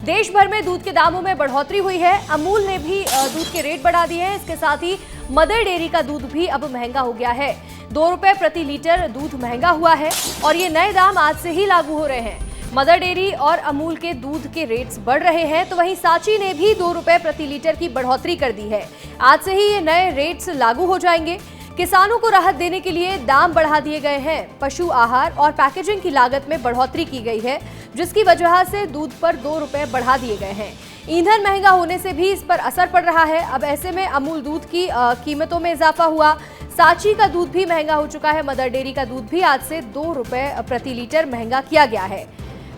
देश भर में दूध के दामों में बढ़ोतरी हुई है। अमूल ने भी दूध के रेट बढ़ा दिए हैं। इसके साथ ही मदर डेयरी का दूध भी अब महंगा हो गया है। 2 रुपए प्रति लीटर दूध महंगा हुआ है और ये नए दाम आज से ही लागू हो रहे हैं। मदर डेयरी और अमूल के दूध के रेट्स बढ़ रहे हैं, तो वहीं सांची ने भी 2 रुपए प्रति लीटर की बढ़ोतरी कर दी है। आज से ही ये नए रेट्स लागू हो जाएंगे। किसानों को राहत देने के लिए दाम बढ़ा दिए गए हैं। पशु आहार और पैकेजिंग की लागत में बढ़ोतरी की गई है, जिसकी वजह से दूध पर 2 रुपए बढ़ा दिए गए हैं। ईंधन महंगा होने से भी इस पर असर पड़ रहा है। अब ऐसे में अमूल दूध की कीमतों में इजाफा हुआ। सांची का दूध भी महंगा हो चुका है। मदर डेयरी का दूध भी आज से 2 रुपए प्रति लीटर महंगा किया गया है।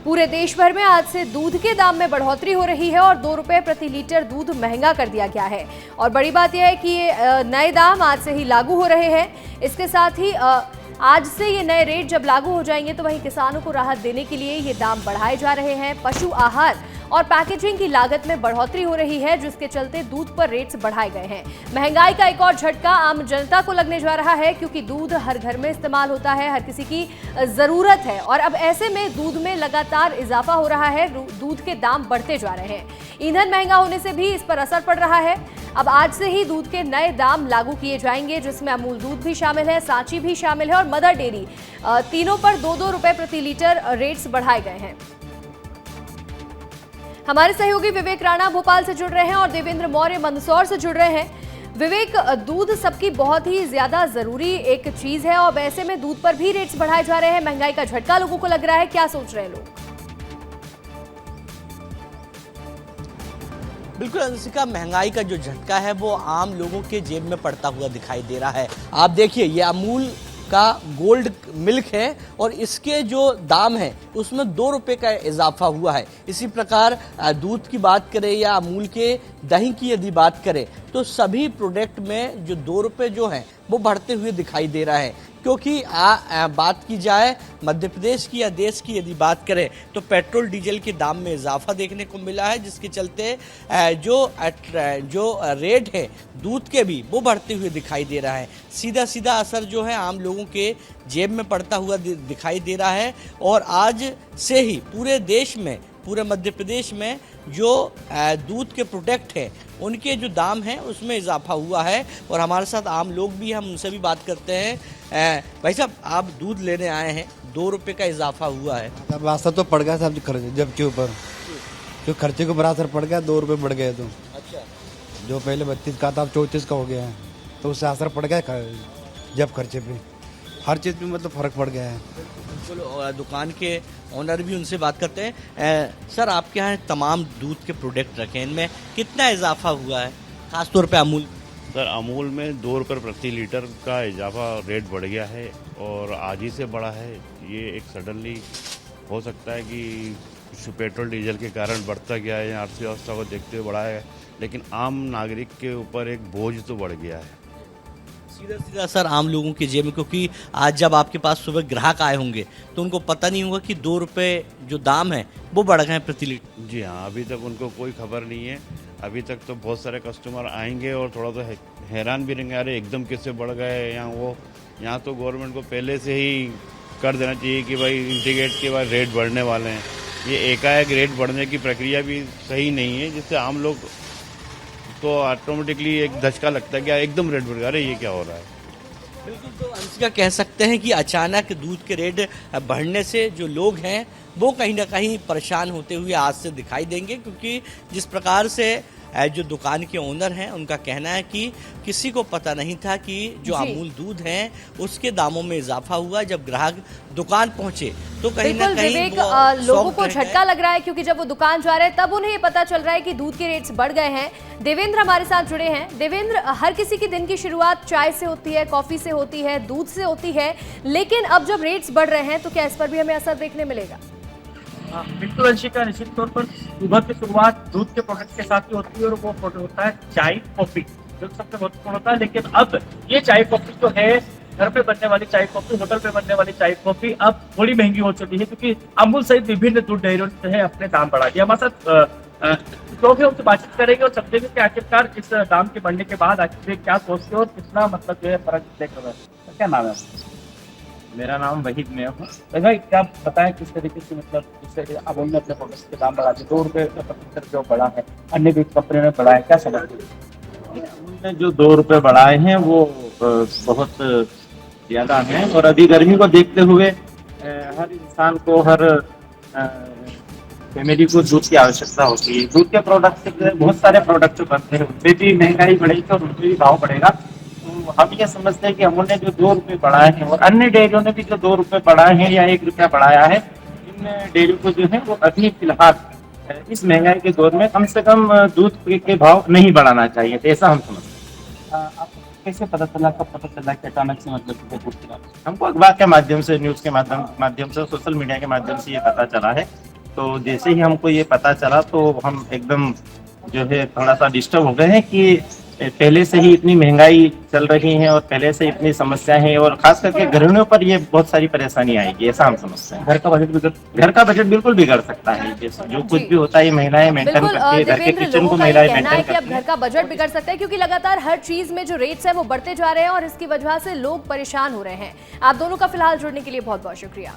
पूरे देश भर में आज से दूध के दाम में बढ़ोतरी हो रही है और 2 रुपए प्रति लीटर दूध महंगा कर दिया गया है। और बड़ी बात यह है कि ये नए दाम आज से ही लागू हो रहे हैं। इसके साथ ही आज से ये नए रेट जब लागू हो जाएंगे, तो वहीं किसानों को राहत देने के लिए ये दाम बढ़ाए जा रहे हैं। पशु आहार और पैकेजिंग की लागत में बढ़ोतरी हो रही है, जिसके चलते दूध पर रेट्स बढ़ाए गए हैं। महंगाई का एक और झटका आम जनता को लगने जा रहा है, क्योंकि दूध हर घर में इस्तेमाल होता है, हर किसी की जरूरत है और अब ऐसे में दूध में लगातार इजाफा हो रहा है। दूध के दाम बढ़ते जा रहे हैं। ईंधन महंगा होने से भी इस पर असर पड़ रहा है। अब आज से ही दूध के नए दाम लागू किए जाएंगे, जिसमें अमूल दूध भी शामिल है, सांची भी शामिल है और मदर डेयरी, तीनों पर 2-2 रुपए प्रति लीटर रेट्स बढ़ाए गए हैं। हमारे सहयोगी विवेक राणा भोपाल से जुड़ रहे हैं और देवेंद्र मौर्य मंदसौर से जुड़ रहे हैं। विवेक, दूध सबकी बहुत ही ज्यादा जरूरी एक चीज है और ऐसे में दूध पर भी रेट्स बढ़ाए जा रहे हैं। महंगाई का झटका लोगों को लग रहा है, क्या सोच रहे हैं लोग? बिल्कुल अंशिका, महंगाई का जो झटका है वो आम लोगों के जेब में पड़ता हुआ दिखाई दे रहा है। आप देखिए, ये अमूल का गोल्ड मिल्क है और इसके जो दाम है उसमें 2 रुपए का इजाफा हुआ है। इसी प्रकार दूध की बात करें या अमूल के दही की यदि बात करें, तो सभी प्रोडक्ट में जो 2 रुपए जो हैं वो बढ़ते हुए दिखाई दे रहा है। क्योंकि बात की जाए मध्य प्रदेश की या देश की यदि बात करें, तो पेट्रोल डीजल के दाम में इजाफा देखने को मिला है, जिसके चलते जो रेट है दूध के भी वो बढ़ते हुए दिखाई दे रहा है। सीधा सीधा असर जो है आम लोगों के जेब में पड़ता हुआ दिखाई दे रहा है। और आज से ही पूरे देश में, पूरे मध्य प्रदेश में जो दूध के प्रोडक्ट हैं उनके जो दाम हैं उसमें इजाफा हुआ है। और हमारे साथ आम लोग भी, हम उनसे भी बात करते हैं। भाई साहब, आप दूध लेने आए हैं, 2 रुपए का इजाफा हुआ है। अब असर तो पड़ गया साहब खर्चे जब के ऊपर, जो खर्चे के ऊपर असर पड़ गया, 2 रुपए बढ़ गए। तो अच्छा, जो पहले 32 का था अब 34 का हो गया है, तो उससे असर पड़ गया जब खर्चे पे, हर चीज़ में मतलब फर्क पड़ गया है। बिल्कुल, दुकान के ओनर भी, उनसे बात करते हैं। सर, आपके यहाँ तमाम दूध के प्रोडक्ट रखे हैं, इनमें कितना इजाफा हुआ है, खासतौर पे अमूल? सर, अमूल में 2 रुपये प्रति लीटर का इजाफा रेट बढ़ गया है और आज ही से बढ़ा है। ये एक सडनली हो सकता है कि पेट्रोल डीजल के कारण बढ़ता गया है या अर्थव्यवस्था को देखते हुए बढ़ा है, लेकिन आम नागरिक के ऊपर एक बोझ तो बढ़ गया है। सीधा सीधा सर आम लोगों के जेब में, क्योंकि आज जब आपके पास सुबह ग्राहक आए होंगे तो उनको पता नहीं होगा कि 2 रुपए जो दाम है वो बढ़ गए हैं प्रति लीटर। जी हाँ, अभी तक उनको कोई खबर नहीं है। अभी तक तो बहुत सारे कस्टमर आएंगे और थोड़ा सा हैरान भी रहेंगे, अरे एकदम कैसे बढ़ गए। यहाँ तो गवर्नमेंट को पहले से ही कर देना चाहिए कि भाई इंटीग्रेट के बाद रेट बढ़ने वाले हैं। ये एकाएक रेट बढ़ने की प्रक्रिया भी सही नहीं है, जिससे आम लोग तो ऑटोमेटिकली एक धचका लगता है कि एकदम रेट बढ़ गया, अरे ये क्या हो रहा है। बिल्कुल, तो अंशिका कह सकते हैं कि अचानक दूध के रेट बढ़ने से जो लोग हैं वो कहीं ना कहीं परेशान होते हुए आज से दिखाई देंगे। क्योंकि जिस प्रकार से जो दुकान के ओनर हैं उनका कहना है कि किसी को पता नहीं था कि जो अमूल दूध है उसके दामों में इजाफा हुआ। जब ग्राहक दुकान पहुंचे तो कहीं ना कहीं विवेक, लोगों को झटका लग रहा है, क्योंकि जब वो दुकान जा रहे हैं तब उन्हें ये पता चल रहा है कि दूध के रेट्स बढ़ गए हैं। देवेंद्र हमारे साथ जुड़े हैं। देवेंद्र, हर किसी की दिन की शुरुआत चाय से होती है, कॉफी से होती है, दूध से होती है, लेकिन अब जब रेट्स बढ़ रहे हैं तो क्या इस पर भी हमें असर देखने मिलेगा? बिल्कुल अंशिका, निश्चित तौर पर सुबह की शुरुआत दूध के प्रोडक्ट के साथ ही होती है और वो प्रोडक्ट होता है चाय कॉफी, जो सबसे महत्वपूर्ण होता है। लेकिन अब ये चाय कॉफी जो है, घर पे बनने वाली चाय कॉफी, होटल पे बनने वाली चाय कॉफी अब थोड़ी महंगी हो चुकी है, क्योंकि अमूल सहित विभिन्न दूध डेयरियों ने अपने दाम बढ़ा दिया। हमारे साथ लोग हैं, उनसे बातचीत करेंगे और समझेंगे कि आखिरकार इस दाम के बढ़ने के बाद आखिर क्या सोचते हो और कितना मतलब जो है फर्क देख रहे हैं। क्या नाम है आपका? मेरा नाम वहीद में हूँ। भाई क्या बताएं किस तरीके से मतलब जिससे अमूल ने अपने प्रोडक्ट्स के दाम बढ़ा दिए, 2 रुपये प्रति लीटर जो बढ़ा है, अन्य भी कंपनी ने बढ़ाया, क्या समझते हैं? अमूल ने जो 2 रुपये बढ़ाए हैं वो बहुत ज़्यादा हैं, और अभी गर्मी को देखते हुए हर इंसान को, हर फैमिली को दूध की आवश्यकता होती है। दूध के प्रोडक्ट से बहुत सारे प्रोडक्ट बनते हैं, उसमें भी महंगाई बढ़ेगी और उनमें भी भाव बढ़ेगा। तो हम ये समझते हैं कि अमूल ने जो 2 रुपये बढ़ाए हैं और अन्य डेयरियों ने भी जो 2 रुपये बढ़ाए हैं या 1 रुपया बढ़ाया है, इन डेयरियों को जो है वो अभी फिलहाल इस महंगाई के दौर में कम से कम दूध के भाव नहीं बढ़ाना चाहिए, तो ऐसा हम समझते हैं। आपको कैसे पता चला, कब पता चला कि अचानक से मतलब हमको अखबार के माध्यम से, न्यूज़ के माध्यम से, सोशल मीडिया के माध्यम से ये पता चला है। तो जैसे ही हमको ये पता चला तो हम एकदम जो है थोड़ा सा डिस्टर्ब हो गए हैं कि पहले से ही इतनी महंगाई चल रही है और पहले से इतनी समस्या है, और खास करके गृहिणियों पर ये बहुत सारी परेशानी आएगी, ऐसा हम समझते हैं। घर का बजट बिल्कुल बिगड़ सकता है। जो कुछ भी होता है ये महिलाएं मेंटेन बिल्कुल करती है, घर के देवेंद्र, किचन लोगों को का ये महिलाएं कहना है मेंटेन कि अब करती घर है। का बजट बिगड़ सकता है क्योंकि लगातार हर चीज में जो रेट्स है वो बढ़ते जा रहे हैं और इसकी वजह से लोग परेशान हो रहे हैं। आप दोनों का फिलहाल जुड़ने के लिए बहुत बहुत शुक्रिया।